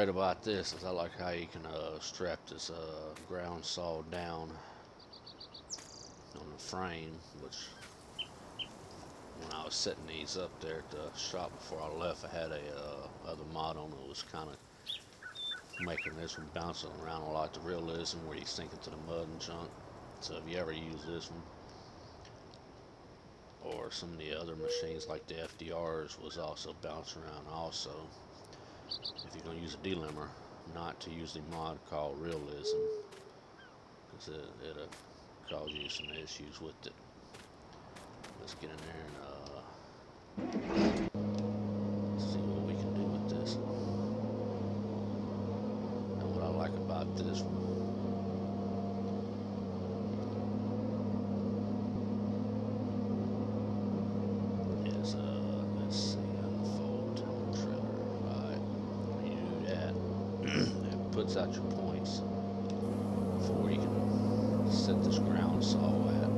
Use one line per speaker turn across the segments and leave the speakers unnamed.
great about this is I like how you can strap this ground saw down on the frame, which when I was setting these up there at the shop before I left, I had a other mod on that was kind of making this one bouncing around a lot, the realism where you sink into the mud and junk. So if you ever use this one, or some of the other machines like the FDRs was also bouncing around also. If you're going to use a delimber, not to use the mod called realism, because it'll cause you some issues with it. Let's get in there and see what we can do with this. And what I like about this one is, let's see, unfold trailer. Right, when you do that, it puts out your points for where you can set this ground saw at.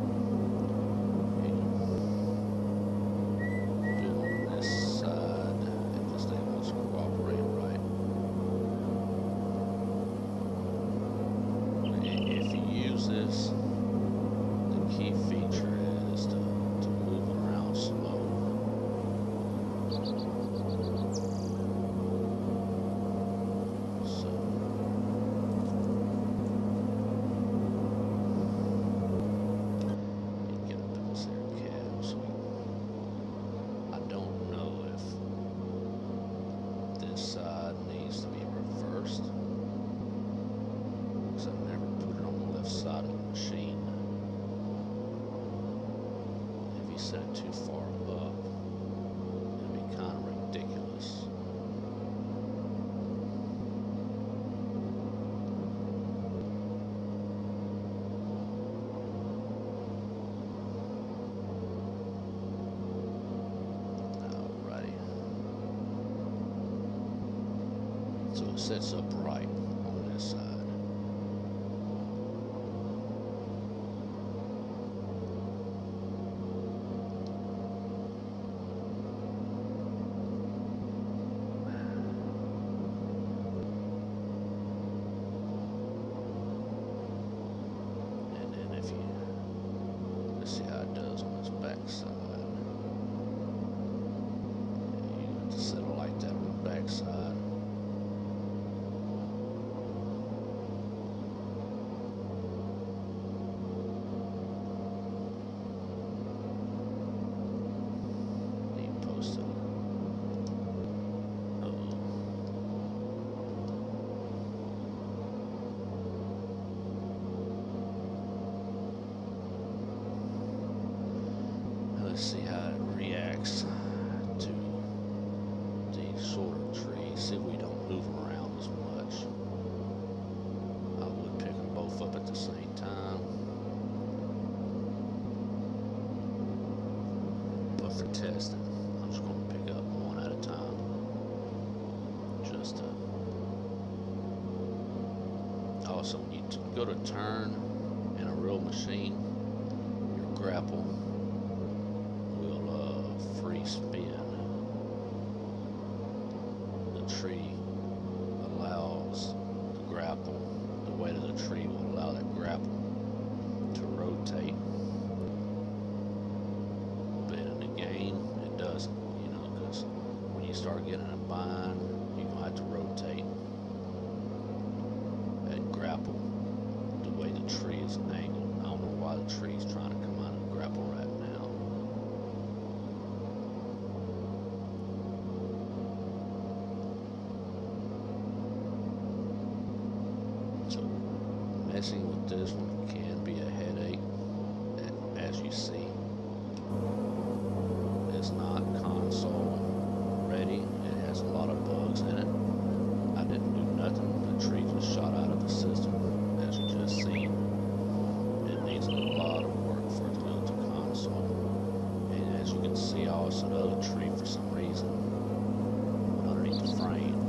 Set it too far above, it'd be kind of ridiculous. Alrighty. So it sits upright on this side. See how it does on this back side. You have to set it like that on the back side. You post it. Let's see how it reacts to these shorter trees. See if we don't move them around as much. I would pick them both up at the same time, but for testing, I'm just going to pick up one at a time. Just to also, when you go to turn in a real machine, your grapple free spin. The tree allows the grapple, the weight of the tree will allow that grapple to rotate. But in the game, it doesn't, because when you start getting in a bind, you're going to have to rotate that grapple the way the tree is angled. I don't know why the tree is trying to come out of the grapple right now. Messing with this one can be a headache, as you see. It's not console ready. It has a lot of bugs in it. I didn't do nothing. The tree just shot out of the system, as you just seen. It needs a lot of work for it to go to console. And as you can see, also the other tree, for some reason, went underneath the frame.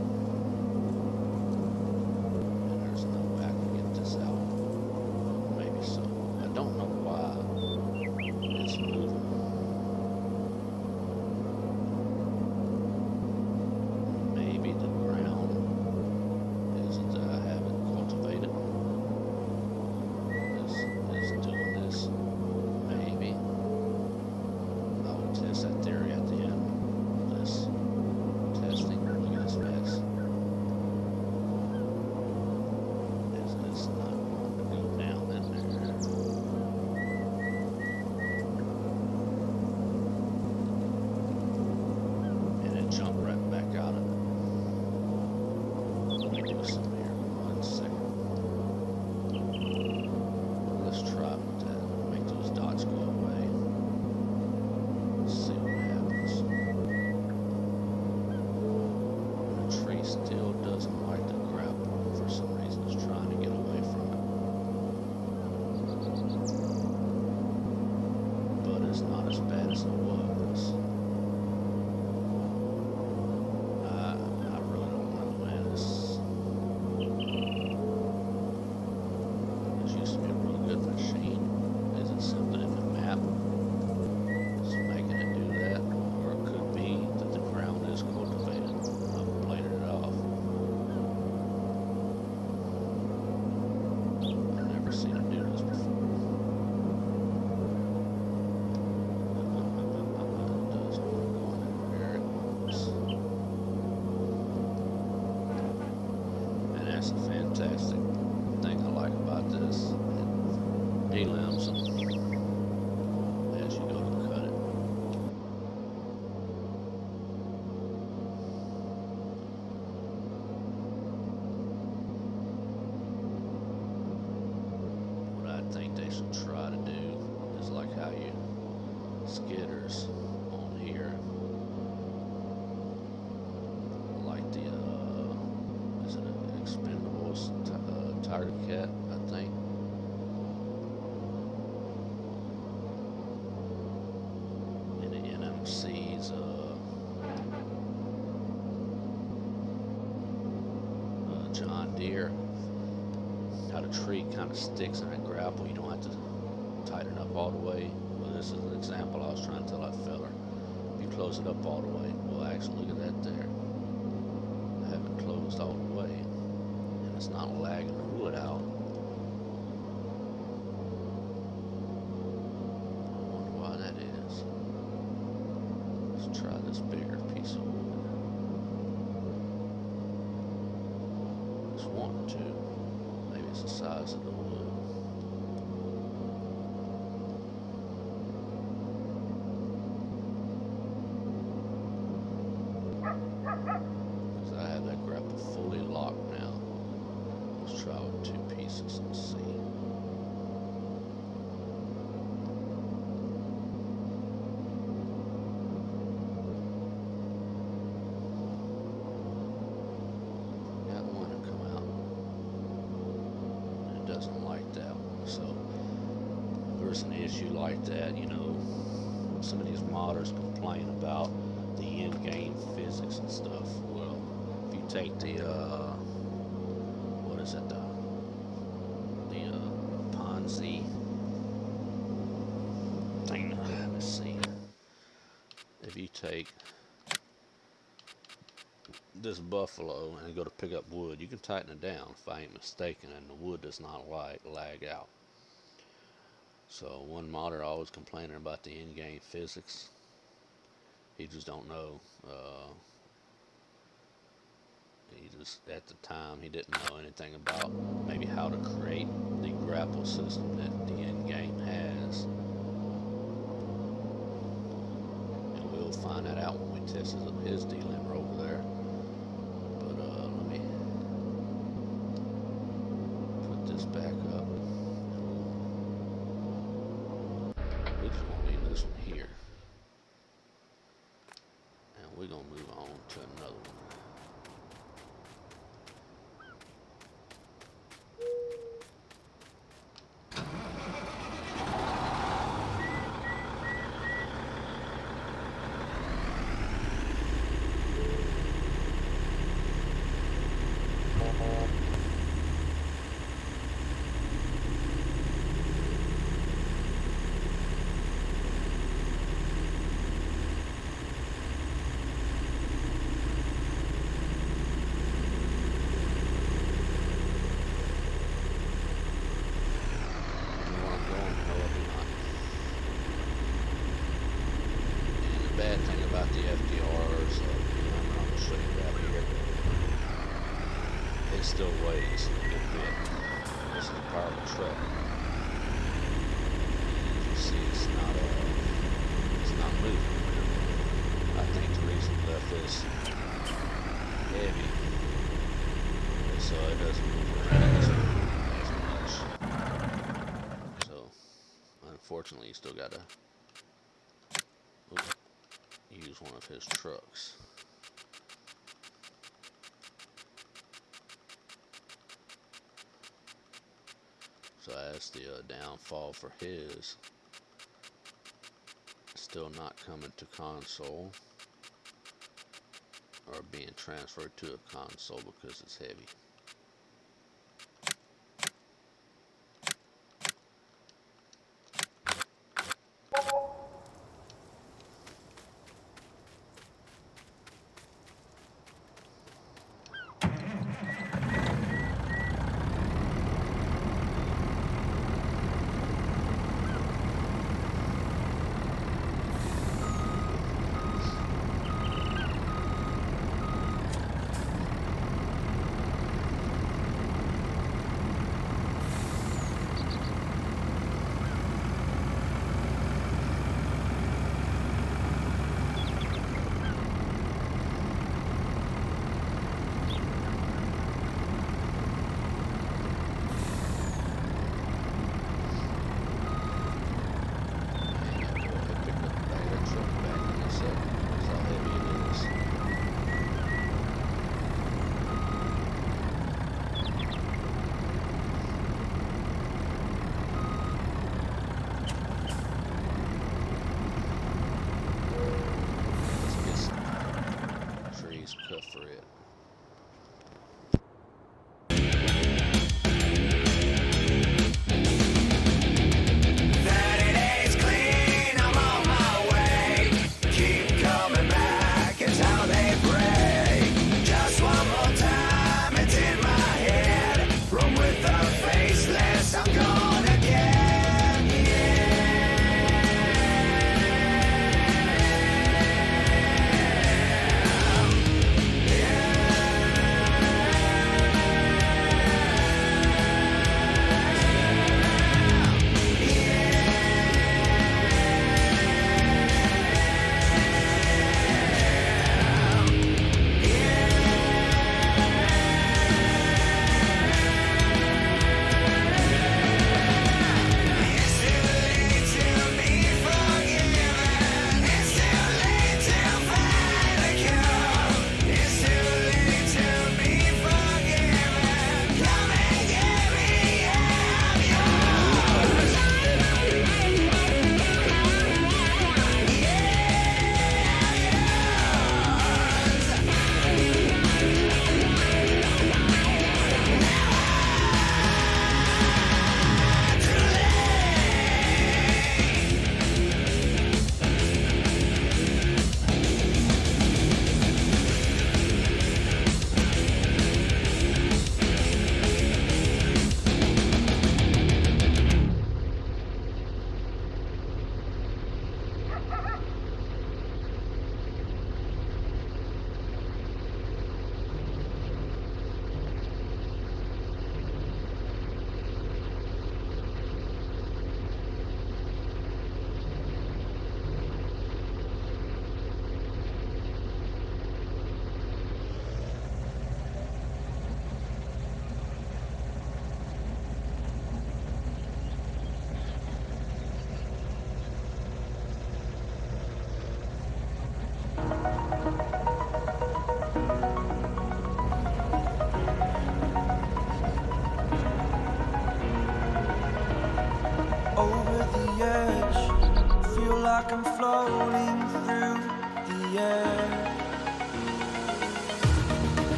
fantastic thing I like about this. It delimbs them as you go to cut it. What I think they should try to do is like how you skitters on here, like the is it an Expendables Tiger Cat, I think. And the NMC's John Deere. How the tree kind of sticks in that grapple, you don't have to tighten up all the way. Well, this is an example I was trying to tell that fella. If you close it up all the way, well, actually, look at that there. I haven't closed all the way, and it's not lagging the wood out. I wonder why that is. Let's try this bigger piece of wood. Just one or two. Maybe it's the size of the wood. Because I have that grapple fully locked now. Let's try with two pieces and see. Got one to come out. And it doesn't like that one. So if there's an issue like that, you know, some of these modders complain about the in-game physics and stuff. Well, if you take the what is it, the Ponzi thing, let's see, if you take this buffalo and go to pick up wood, you can tighten it down if I ain't mistaken, and the wood does not lag out. So one modder always complaining about the in-game physics. He just don't know. He just, at the time, he didn't know anything about maybe how to create the grapple system that the end game has. And we'll find that out when we test his delimber over there. But let me put this back up. We just want to leave this one here. And we're going to move on to another one. Bad thing about the FDRs, I'm going to show you that here. It still weighs a good bit. This is a powerful truck. As you see, it's not moving. I think the reason we left this heavy is so it doesn't move around as much. So, unfortunately, you still got to use one of his trucks. So that's the downfall for his. Still not coming to console or being transferred to a console because it's heavy. for it.
like I'm floating through the air.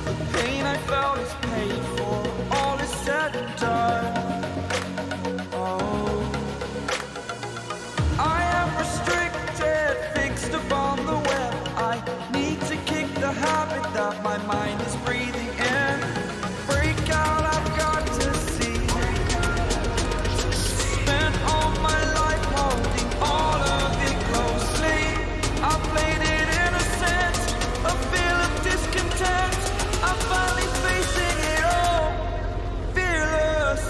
The pain I felt is paid for, all is said and done. Oh, I am restricted, fixed upon the web. I need to kick the habit that my mind is breathing in. Break out, I've got to see. Spent all my life holding all of it closely. I played it innocent, a feel of discontent. I'm finally facing it all, fearless.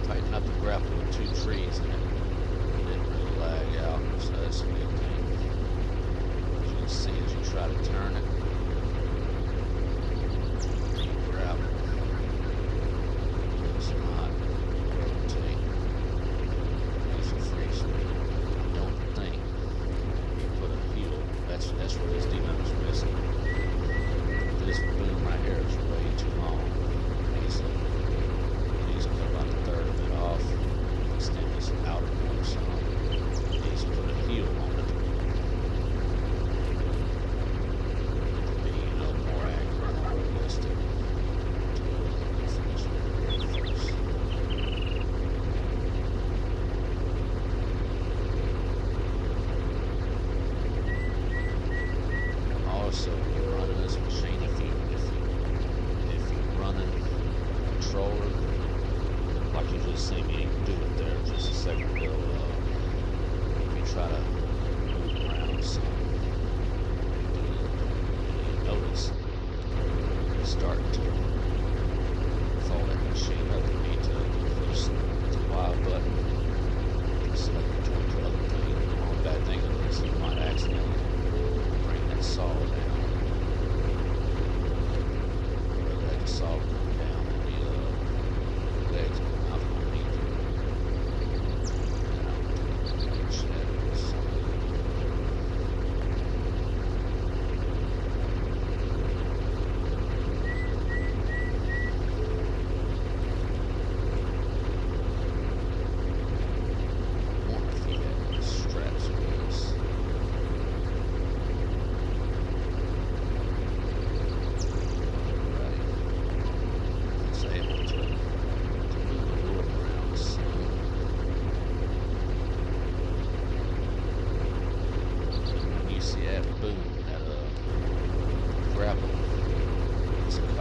Tighten up the grapple with 2 trees and it didn't really lag out, so that's a good thing. As you can see, as you try to turn it, gravel does not rotate. It's a free spin. I don't think you put a heel. That's where this Delimber's missing. This boom right here is way too long. Needs to cut about a third of it off. Extend this outer corner some. Needs to put a heel on it. To be, more accurate, more realistic.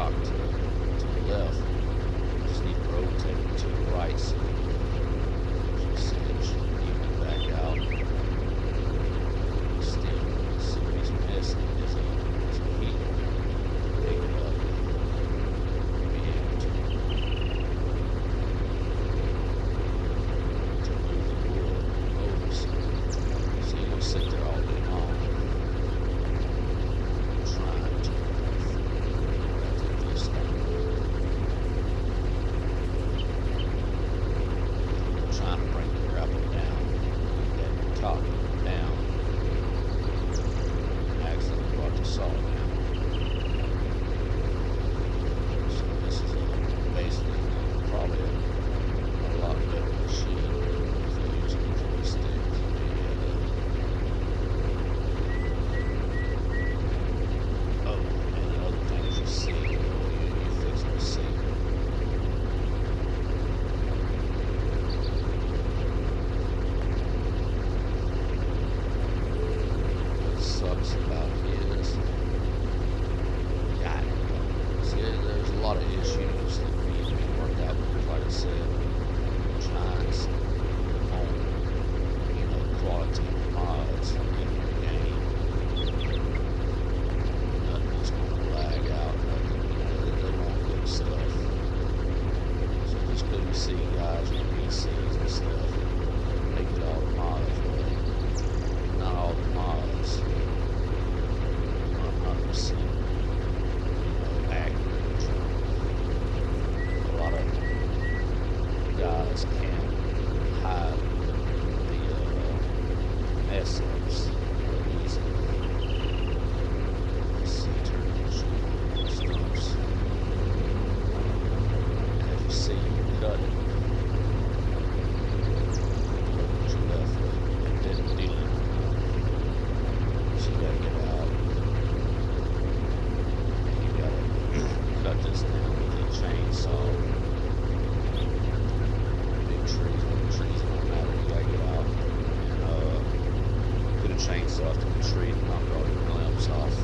shock to the left. You just need to rotate it to the right. So you see it should even it back out. Still, see what he's missing is a heel. Pick it up. Be able to move the wood over. So you don't sit there all day long trying to practice this stuff. Trying to bring the grapple down, that top down. Accidentally brought the saw down. So this is basically probably a lot better machine if you use the joystick. Oh, and the other thing is you see, you fix the seat. What sucks about his guy. See, there's a lot of issues that need to be worked out. Like I said, trying on, quality mods in your game. Nothing's gonna lag out. Nothing, they want good stuff. So just because you see guys with PCs and stuff, they get all the mods, but not all the mods 100% accurate. A lot of guys can't hide the mess ups real easy. See, turn the machine stumps. And as you see, you cut it. Look what you left with. It didn't deal it. So you gotta get out. And you gotta cut this down with a chainsaw. Big trees, little trees, it don't matter. You gotta get out and put a chainsaw to the tree and knock all your limbs off.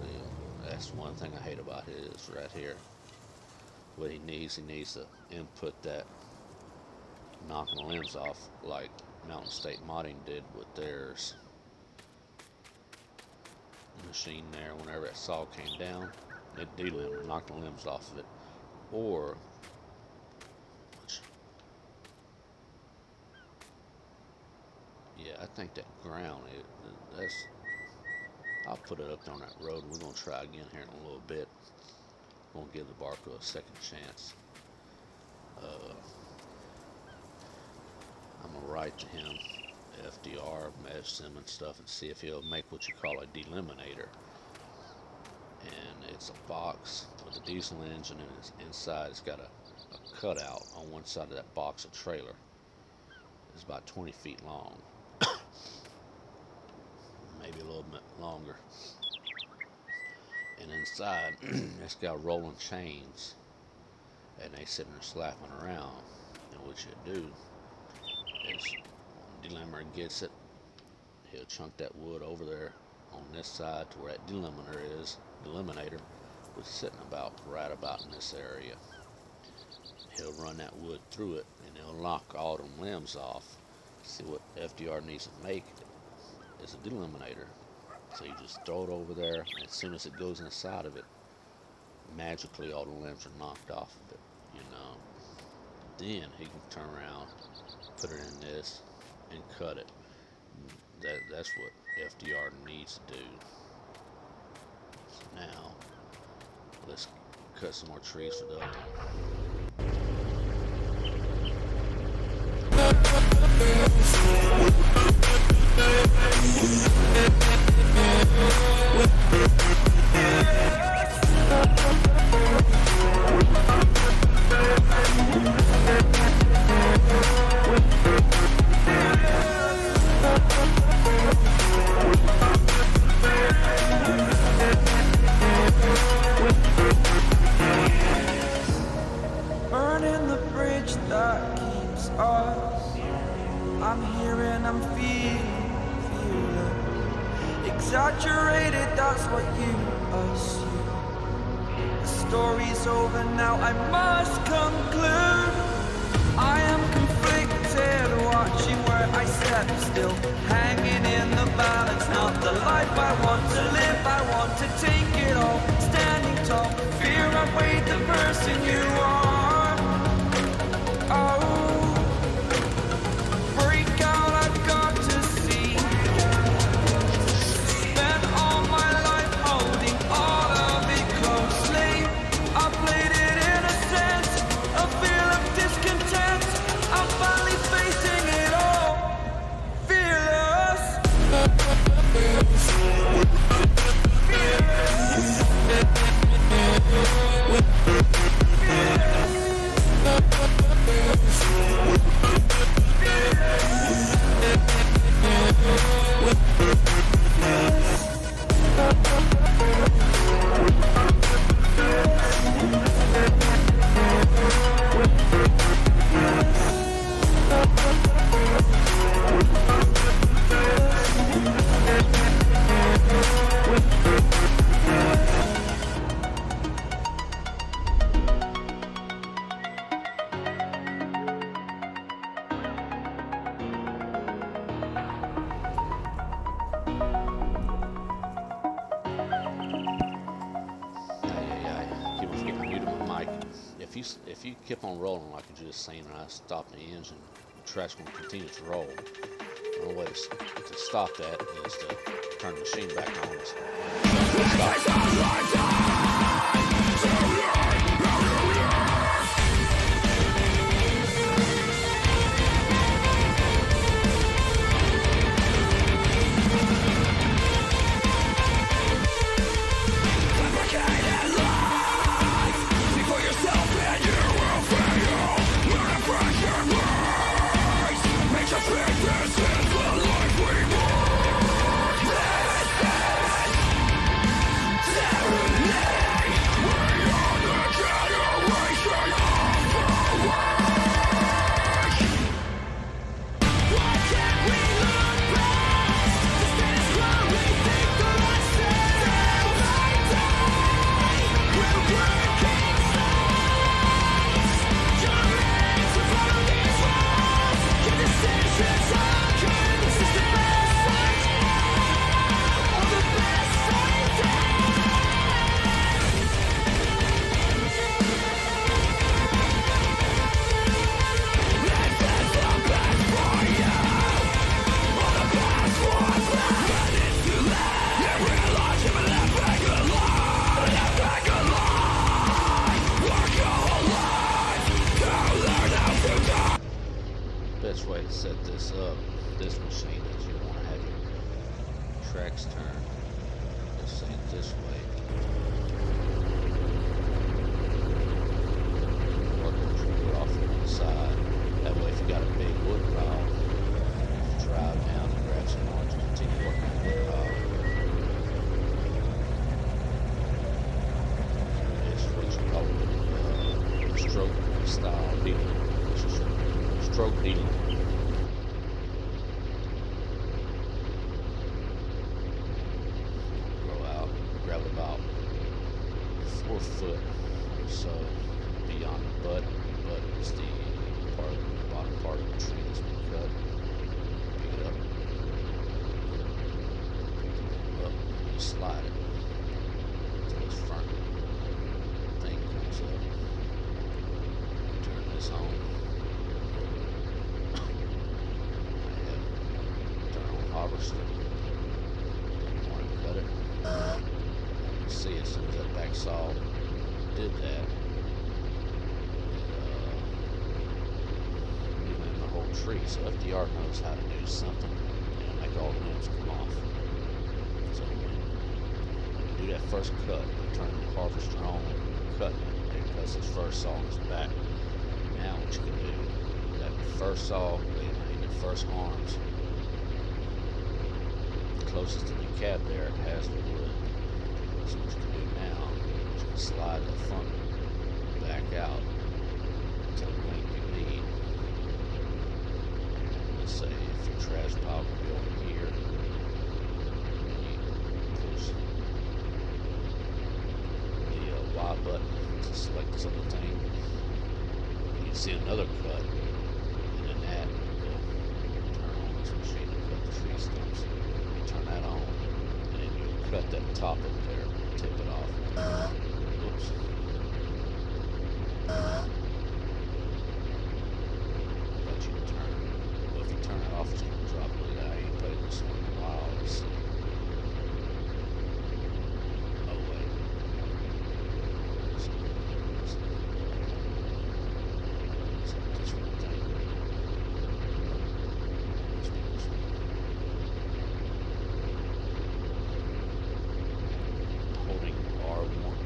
See, that's one thing I hate about his right here. What he needs to input that knocking limbs off like Mountain State Modding did with theirs machine there. Whenever that saw came down, it delimbed, knocked the limbs off of it. Or yeah, I think that ground, that's, I'll put it up on that road. We're going to try again here in a little bit. We're going to give the Barco a second chance. I'm going to write to him, FDR, message him and stuff, and see if he'll make what you call a deliminator. And it's a box with a diesel engine, and it's inside it's got a cutout on one side of that box, a trailer. It's about 20 feet long. Maybe a little bit longer. And inside, it's got rolling chains, and they sitting there slapping around. And what you do is, when Delimber gets it, he'll chunk that wood over there on this side to where that deliminator was sitting right about in this area. He'll run that wood through it, and he'll knock all them limbs off. See, what FDR needs to make is a deliminator. So you just throw it over there, and as soon as it goes inside of it, magically all the limbs are knocked off of it, Then he can turn around, put it in this, and cut it. That's what FDR needs to do. So now, let's cut some more trees for the other
Burning the bridge that keeps us. I'm here and I'm feeling exaggerated, that's what you pursue. The story's over now, I must conclude. I am conflicted, watching where I step still, hanging in the balance. Not the life I want to live, I want to take it all. Standing tall, fear I weighed the person you are. Oh, break out, I've got to see. Spent all my life holding all of it closely. I played it innocent, a feel of discontent. I'm finally facing it all, fearless.
If you keep on rolling like you just seen, and I stop the engine, the track's going to continue to roll. The only way to stop that is to turn the machine back on. Best way to set this up, this machine, is you want to have your tracks turn, let's say this way. Work the trigger off to one side. That way if you got a big wood pile, you drive down and grab some more to continue working the wood pile. It's what you call stroke style dealing. Stroke dealing. Grow out, grab about 4 foot or so beyond the butt. The butt is the part of the bottom part of the tree that's been cut. Pick it up. You slide it until this front thing comes up. Turn this on. Harvester. You want to cut it. You can see as soon as that back saw did that, it moved the whole tree. So FDR knows how to do something and make all the limbs come off. So when you do that first cut, you turn the harvester on, cut it, it cuts its first saw on its back. Now what you can do, that first saw, the first arms, closest to the cab there has the wood. So what you can do now is you can slide the front back out to the length you need. And let's say if your trash pile can be over here, and you push to select this other thing, you see another cut, and then that will turn on this machine and cut the tree stumps. You turn that on, and then you'll cut that top up there, tip it off. Whoops. But you turn. Well, if you turn it off, it's going to drop. Look at that. I ain't played this one in a while. Let's see. Oh, wait. Where is it? Is that this one thing? Must be this one. Holding R1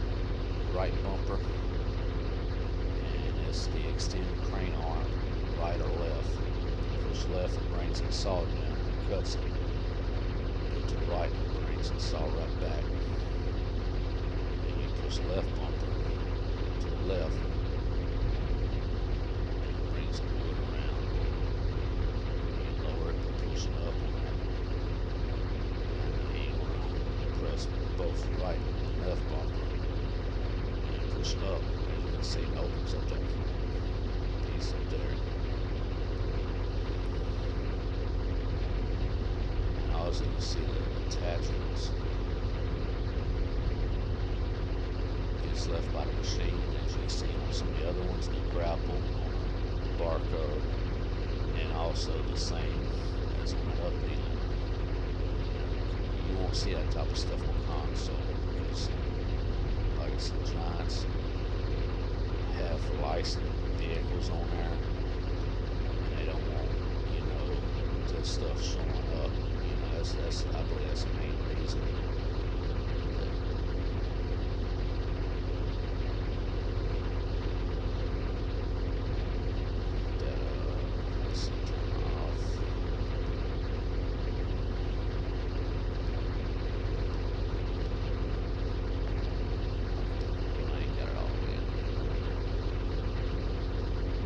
right bumper, and it's the extend crane arm, right or left. Push left, it brings the saw down and cuts it. Do it to the right, it brings the saw right back. And you push the left bumper to the left, and it brings the wood around. You lower it by pushing up on that. And you want to press both right and left bumper and push up. As you can see, it opens up that piece up there. And also you can see the attachments. Gets left by the machine, as you can see on some of the other ones, the grapple on the barcode, and also the same as on that other Delimber. You won't see that type of stuff on console because, like I said, Giants have licensed vehicles on there, and they don't want, that stuff showing up. That's I believe that's the main reason. Let's see, turn off. Well, I ain't got it all the way in.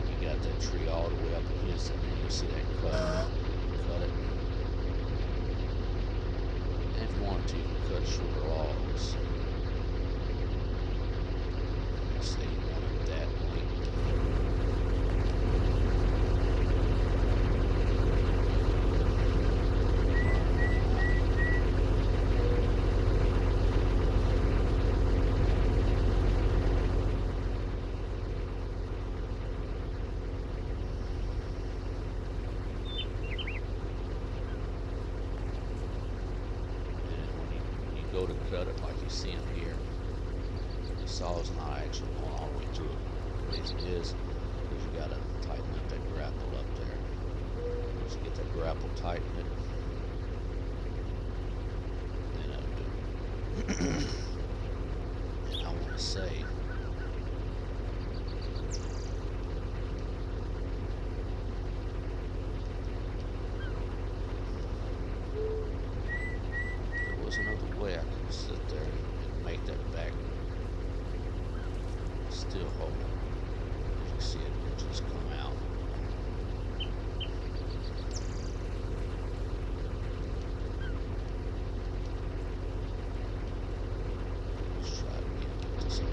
You got that tree all the way up against it, and then you'll see that cut. Cut it. And if you want to, you can cut shorter logs. Say you wanted that length. Go to cut it like you see them here. The saw's not actually going all the way through it. The reason is because you gotta tighten up that grapple up there. Once you get that grapple tightened, then that'll do it. And I want to say, there's another way I can sit there and make that back still hold. As you see it just come out. Let's try it again, get this over.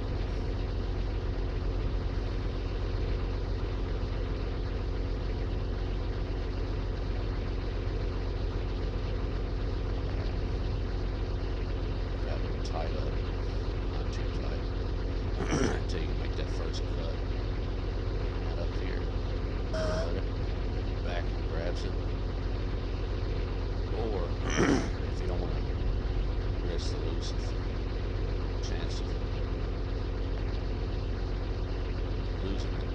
Tight up, not too tight, until you make that first cut. Bring that up here, cut it, back and grabs it. Or if you don't want to risk the chance of losing it,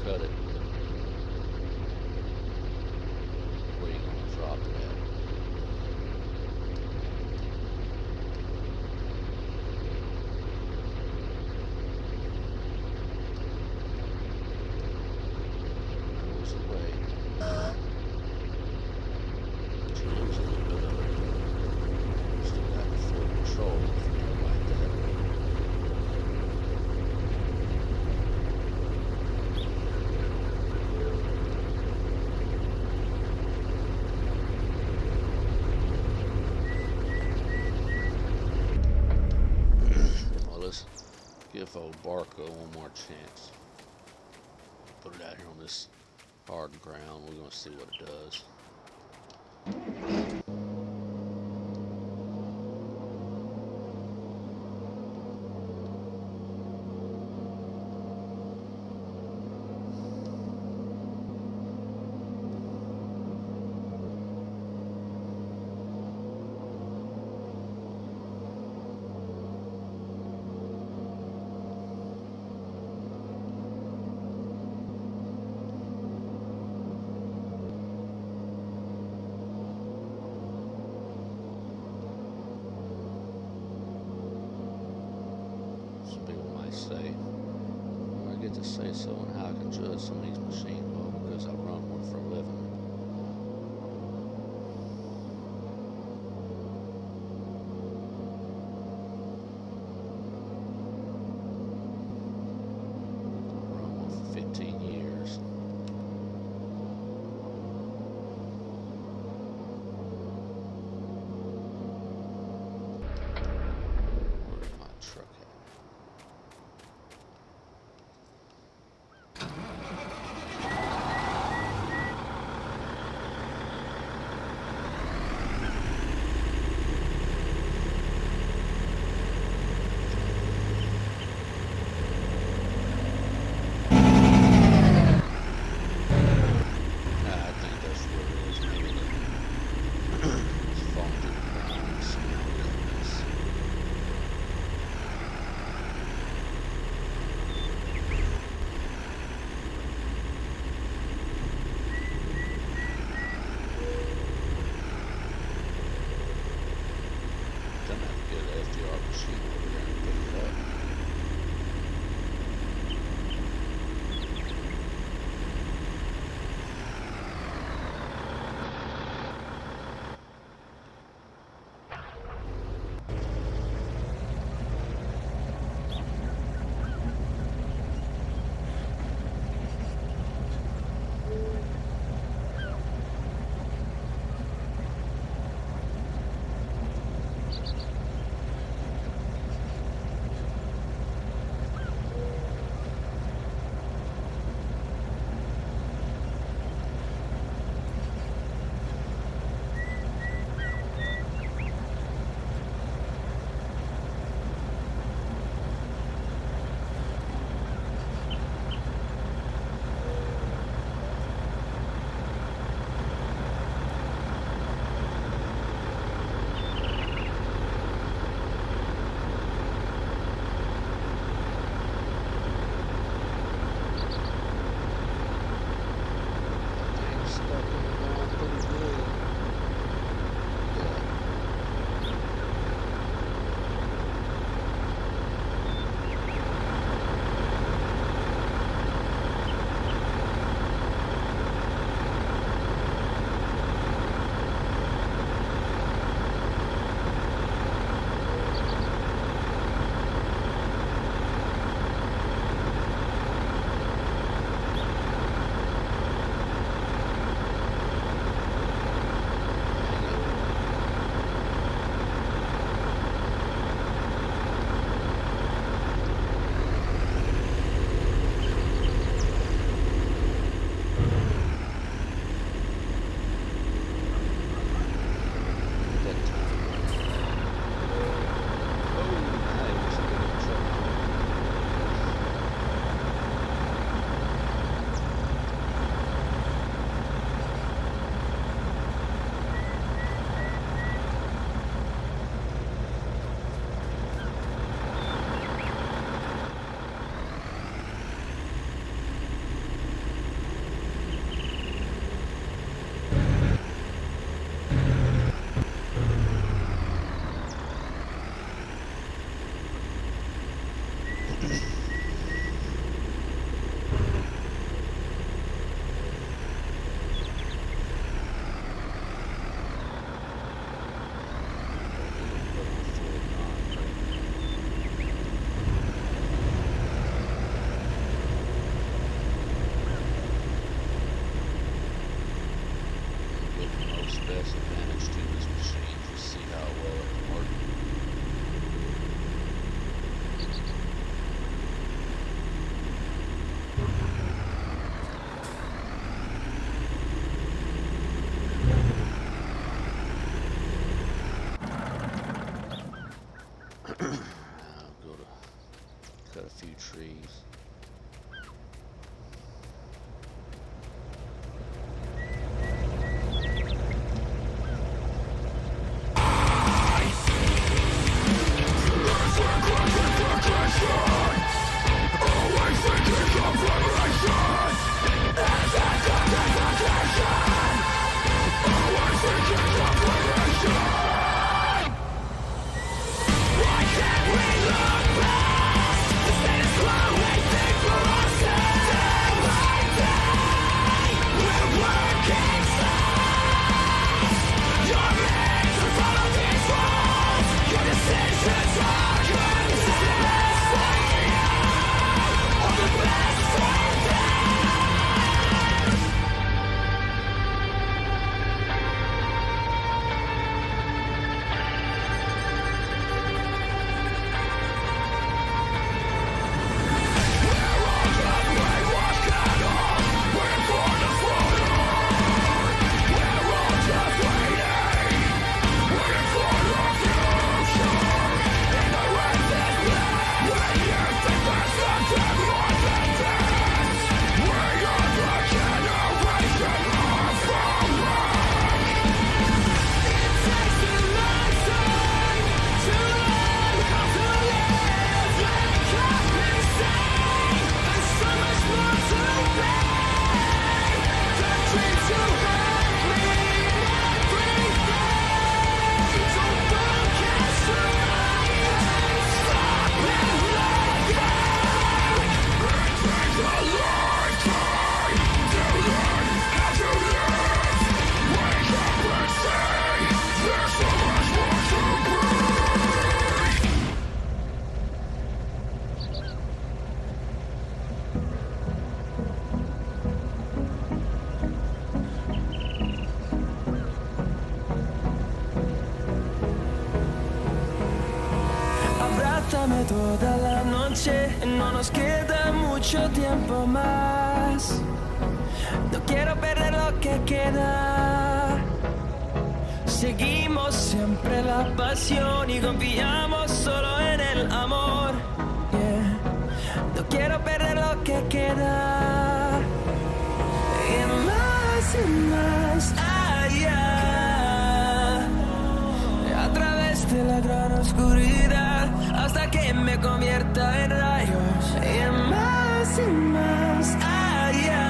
cut it where you're going to drop it at. Away. But you lose a little bit of it. Still got full control if you do it like that. Barca one more chance. Put it out here on this hard ground. We're gonna see what it does. Some people might say, "Where I get to say so and how I can judge some of these machines." Well, because I run one for a living. I run one for 15 years. Where's my truck at? I'll go to cut a few trees.
Abrázame toda la noche, no nos queda mucho tiempo más. No quiero perder lo que queda. Seguimos siempre la pasión y confiamos solo en el amor. Yeah. No quiero perder lo que queda. Y más allá, a través de la gran oscuridad, hasta que me convierta en rayos. Y más allá,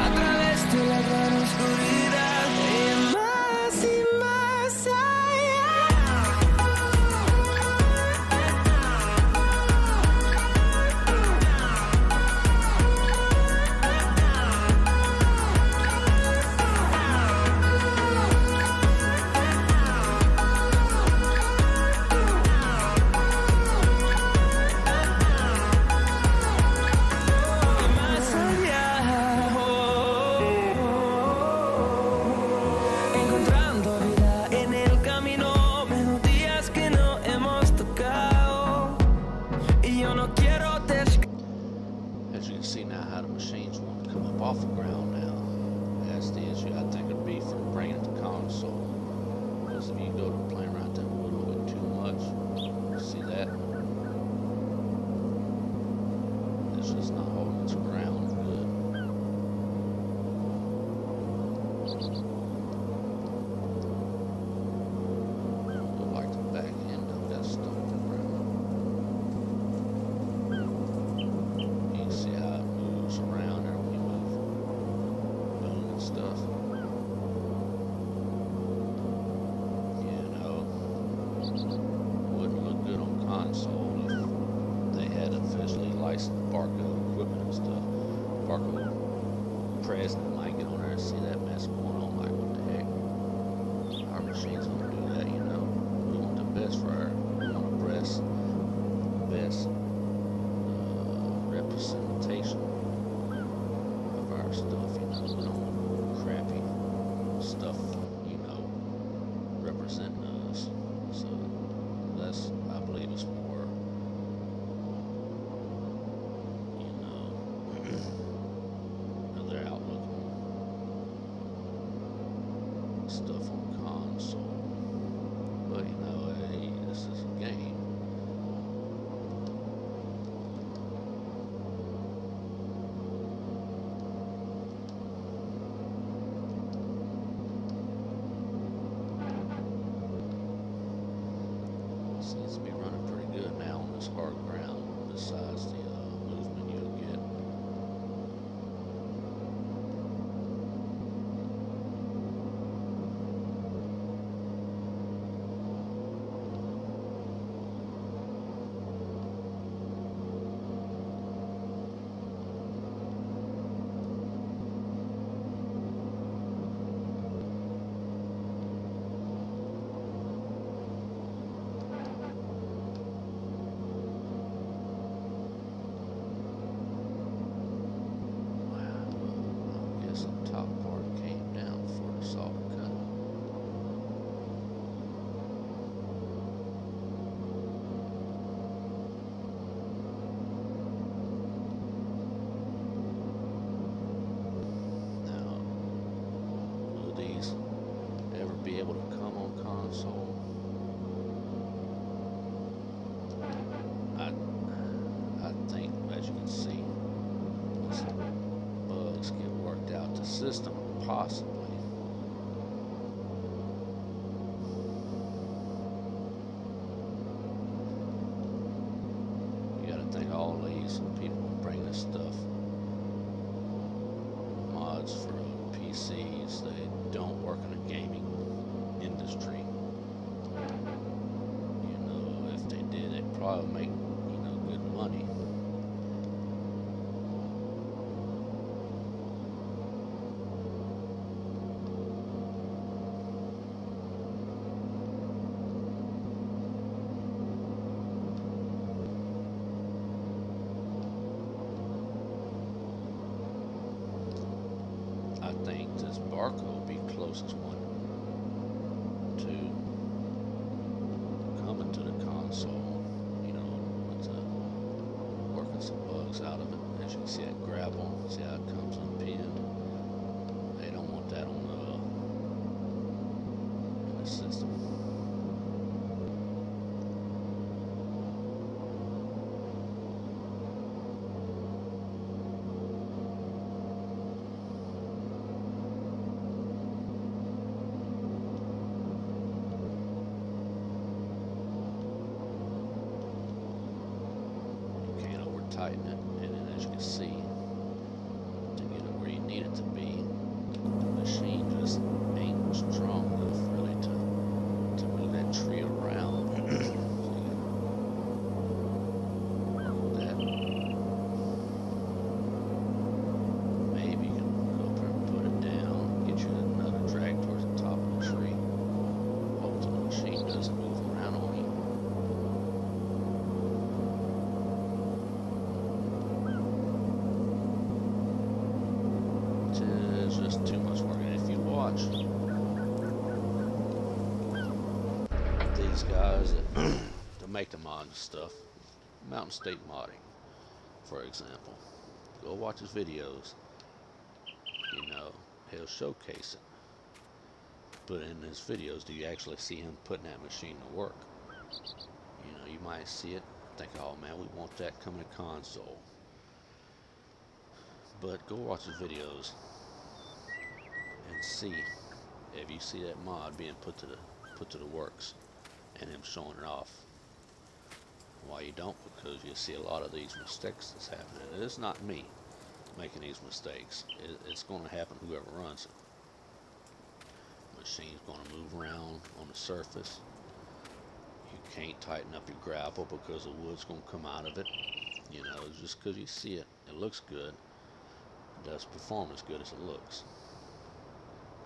a través de la gran oscuridad. Y más allá.
Seems to be running pretty good now on this hard ground, besides the movement you'll get. Be able to come on console. I think, as you can see, some bugs get worked out the system, possibly. You got to think all these people bring this stuff, mods for PCs, they don't work in a gaming industry. You know, if they did, they'd probably make, you know, good money. I think this barcode will be closest one to coming to the console, you know, with working some bugs out of it. As you can see that grapple, see how it comes unpinned. They don't want that on in the system. Tighten it, and then as you can see, to get it where you need it to be, the machine just ain't strong enough really to move that tree around. So you gotta work with that. Maybe you can go up there and put it down, get you another drag towards the top of the tree. Hopefully the machine doesn't move around on you. Just too much work. And if you watch these guys that make the mod stuff, Mountain State Modding, for example, go watch his videos. You know, he'll showcase it. But in his videos, do you actually see him putting that machine to work? You know, you might see it, think, oh man, we want that coming to console. But go watch his videos and see if you see that mod being put to the works and him showing it off. Why you don't? Because you see a lot of these mistakes that's happening. It's not me making these mistakes. It's going to happen whoever runs it. Machine's going to move around on the surface. You can't tighten up your grapple because the wood's going to come out of it. You know, just because you see it, it looks good. It doesn't perform as good as it looks.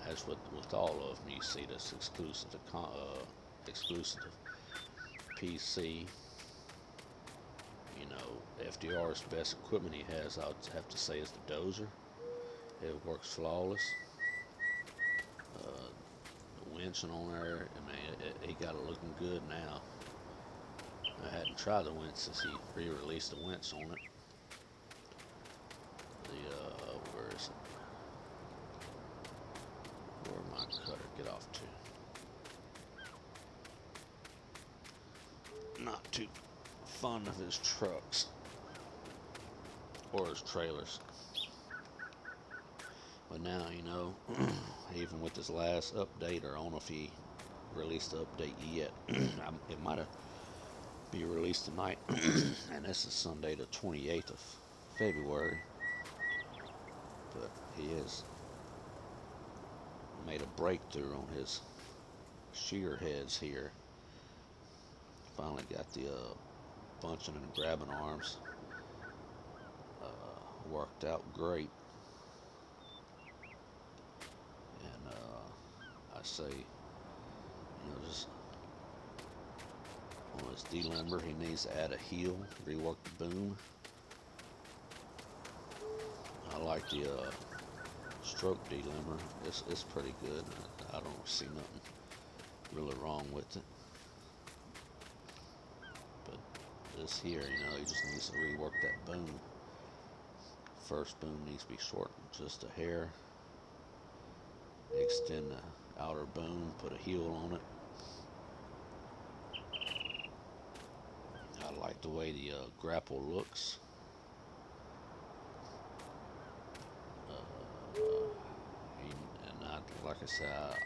As with all of them, you see this exclusive to PC. You know, FDR's best equipment he has, I would have to say, is the dozer. It works flawless. The winching on there, I mean, he got it looking good now. I hadn't tried the winch since he re-released the winch on it. Where is it? Where'd my cutter get off to? Not too fond of his trucks or his trailers. But now, you know, even with this last update, or I don't know if he released the update yet, it might have be released tonight. And this is Sunday the 28th of February. But he has made a breakthrough on his shear heads here. Finally got the bunching and grabbing arms worked out great. And I say, just on his delimber, he needs to add a heel, rework the boom. I like the stroke delimber. It's pretty good. I don't see nothing really wrong with it. But this here, he just needs to rework that boom. First boom needs to be shortened just a hair. Extend the outer boom, put a heel on it. I like the way the grapple looks. Like I said,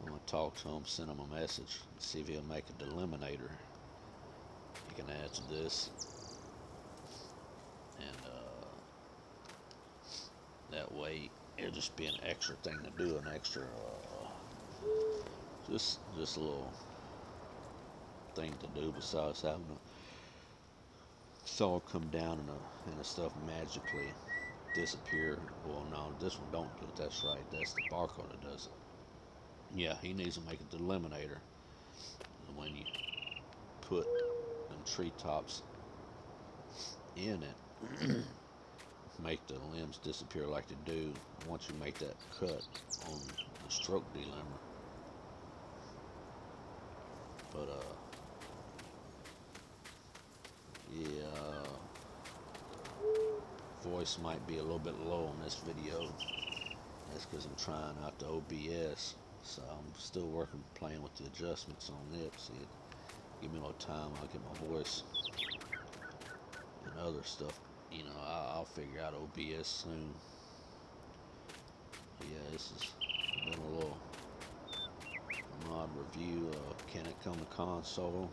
I'm going to talk to him, send him a message, see if he'll make a deliminator he can add to this. And that way it'll just be an extra thing to do, an extra, just a little thing to do besides having the saw come down and the stuff magically disappear. Well, no, this one don't do it. That's right. That's the barcode that does it. Yeah, he needs to make a deliminator. And when you put them treetops in it, make the limbs disappear like they do once you make that cut on the stroke delimber. But yeah, voice might be a little bit low on this video. That's because I'm trying out the OBS, so I'm still playing with the adjustments on it. See, give me a little time, I'll get my voice and other stuff. I'll figure out OBS soon. Yeah, this has been a little mod review. Can it come to console?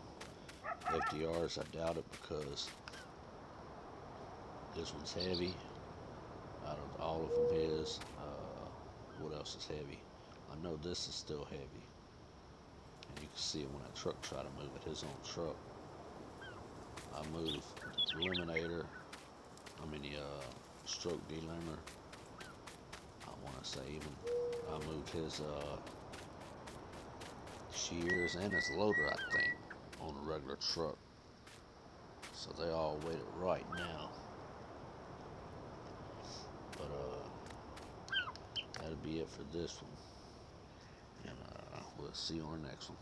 FDRs, I doubt it, because this one's heavy. Out of all of them is. What else is heavy? I know this is still heavy. And you can see it when that truck try to move it, his own truck. I move the eliminator, stroke delimber. I want to say even, I moved his shears and his loader, I think, on a regular truck. So they all weighted right now. But that'll be it for this one. And we'll see you on the next one.